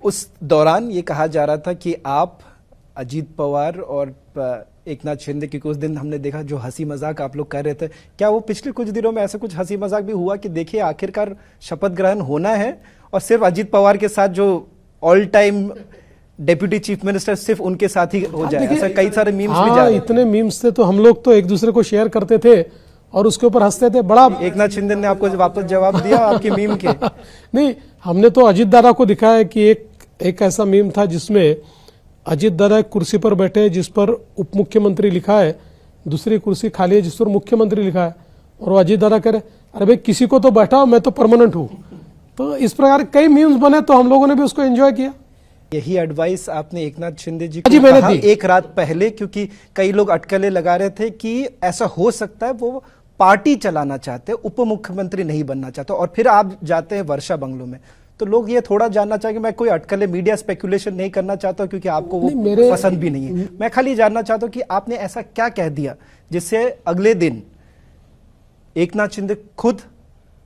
उस दौरान ये कहा जा रहा था कि आप अजीत पवार और एकनाथ शिंदे, क्योंकि उस दिन हमने देखा जो हंसी मजाक आप लोग कर रहे थे, क्या वो पिछले कुछ दिनों में ऐसा कुछ हंसी मजाक भी हुआ कि देखिए आखिरकार शपथ ग्रहण होना है और सिर्फ अजीत पवार के साथ जो all time deputy chief minister सिर्फ उनके साथ ही हो जाए? ऐसा कई सारे मीम्स भी जा रहे थे। इतने मीम्स थे तो हम लोग तो एक दूसरे को शेयर करते थे और उसके ऊपर हंसते थे। बड़ा एकनाथ शिंदे ने आपको वापस जवाब दिया आपके मीम के? नहीं, हमने तो अजीत दादा को दिखाया कि एक ऐसा मीम था जिसमें अजीत दादा एक कुर्सी पर बैठे हैं जिस पर उप मुख्यमंत्री लिखा है, दूसरी कुर्सी खाली है जिस पर मुख्यमंत्री लिखा है, और वो अजीत दादा कह रहे अरे भाई किसी को तो बैठाओ, मैं तो परमानेंट हूं। तो इस प्रकार कई मीम्स बने तो हम लोगों ने भी उसको एंजॉय किया। यही एडवाइस आपने एकनाथ शिंदे जी को कहा एक रात पहले, क्योंकि कई लोग अटकलें लगा रहे थे कि ऐसा हो सकता है वो पार्टी चलाना चाहते, उप मुख्यमंत्री नहीं बनना चाहते, और फिर आप जाते हैं वर्षा बंगलो में। तो लोग ये थोड़ा जानना चाहेंगे, मैं कोई अटकलें मीडिया स्पेकुलेशन नहीं करना चाहता क्योंकि आपको वो पसंद भी नहीं है, मैं खाली जानना चाहता हूं कि आपने ऐसा क्या कह दिया जिससे अगले दिन एकनाथ शिंदे खुद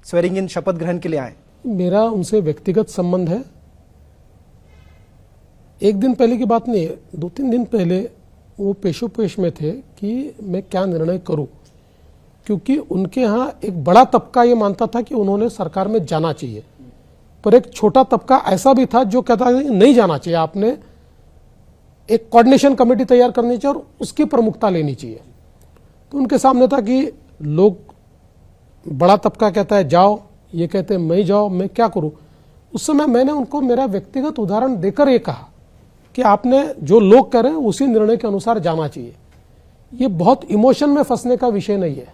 स्वेरिंग इन शपथ ग्रहण के लिए आए? मेरा उनसे व्यक्तिगत संबंध है, एक दिन पहले की बात नहीं है, 2-3 दिन पहले वो पेशोपेश में थे कि मैं क्या निर्णय करूं, क्योंकि उनके यहाँ एक बड़ा तबका ये मानता था कि उन्होंने सरकार में जाना चाहिए, पर एक छोटा तबका ऐसा भी था जो कहता था नहीं जाना चाहिए, आपने एक कोऑर्डिनेशन कमेटी तैयार करनी चाहिए और उसकी प्रमुखता लेनी चाहिए। तो उनके सामने था कि लोग, बड़ा तबका कहता है जाओ, ये कहते हैं मैं जाओ, मैं क्या करूं। उस समय मैंने उनको मेरा व्यक्तिगत उदाहरण देकर ये कहा कि आपने जो लोग कह रहे हैं उसी निर्णय के अनुसार जाना चाहिए। ये बहुत इमोशन में फंसने का विषय नहीं है,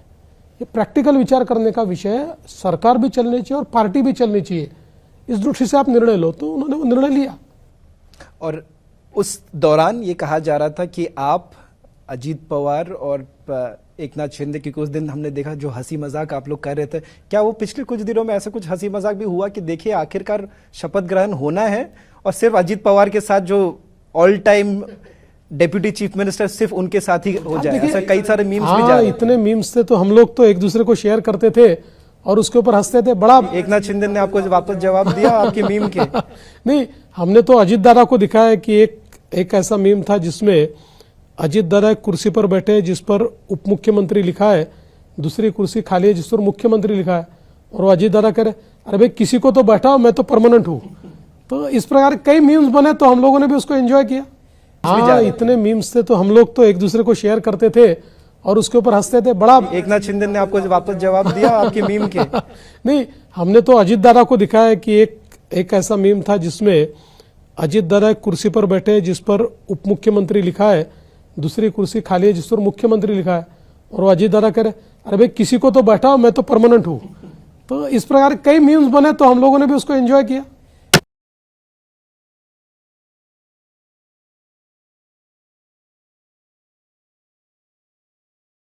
ये प्रैक्टिकल विचार करने का विषय है। सरकार भी चलनी चाहिए और पार्टी भी चलनी चाहिए, इस दृष्टि से आप निर्णय लो। तो उन्होंने वो निर्णय लिया। और उस दौरान ये कहा जा रहा था कि आप अजीत पवार और एकनाथ शिंदे, क्योंकि उस दिन हमने देखा जो हंसी मजाक आप लोग कर रहे थे, क्या वो पिछले कुछ दिनों में ऐसा कुछ हंसी मजाक भी हुआ कि देखिए आखिरकार शपथ ग्रहण होना है और सिर्फ अजीत पवार के साथ जो all time deputy chief minister सिर्फ उनके साथ ही हो जाए? ऐसा कई सारे मीम्स भी जा रहे थे। इतने मीम्स थे तो हम लोग तो एक दूसरे को शेयर करते थे और उसके ऊपर हंसते थे। बड़ा एकनाथ शिंदे ने आपको वापस जवाब दिया आपके मीम के? नहीं, हमने तो अजीत दादा को दिखाया कि एक ऐसा मीम था जिसमें अजीत दादा एक कुर्सी पर बैठे हैं जिस पर उप मुख्यमंत्री लिखा है, दूसरी कुर्सी खाली है जिस पर मुख्यमंत्री लिखा है, और वो अजीत दादा कह रहे अरे भाई किसी को तो बैठाओ, मैं तो परमानेंट हूं। तो इस प्रकार कई मीम्स बने तो हम लोगों ने भी उसको एंजॉय किया। इतने मीम्स थे तो हम लोग तो एक दूसरे को शेयर करते थे और उसके ऊपर हंसते थे। बड़ा एकनाथ शिंदे ने आपको वापस जवाब दिया आपके मीम के? नहीं, हमने तो अजीत दादा को दिखाया कि एक ऐसा मीम था जिसमें अजीत दादा एक कुर्सी पर बैठे हैं जिस पर उप मुख्यमंत्री लिखा है, दूसरी कुर्सी खाली है जिस पर मुख्यमंत्री लिखा है, और वो अजीत दादा कह रहे अरे भाई किसी को तो बैठाओ, मैं तो परमानेंट हूं। तो इस प्रकार कई मीम्स बने तो हम लोगों ने भी उसको एंजॉय किया।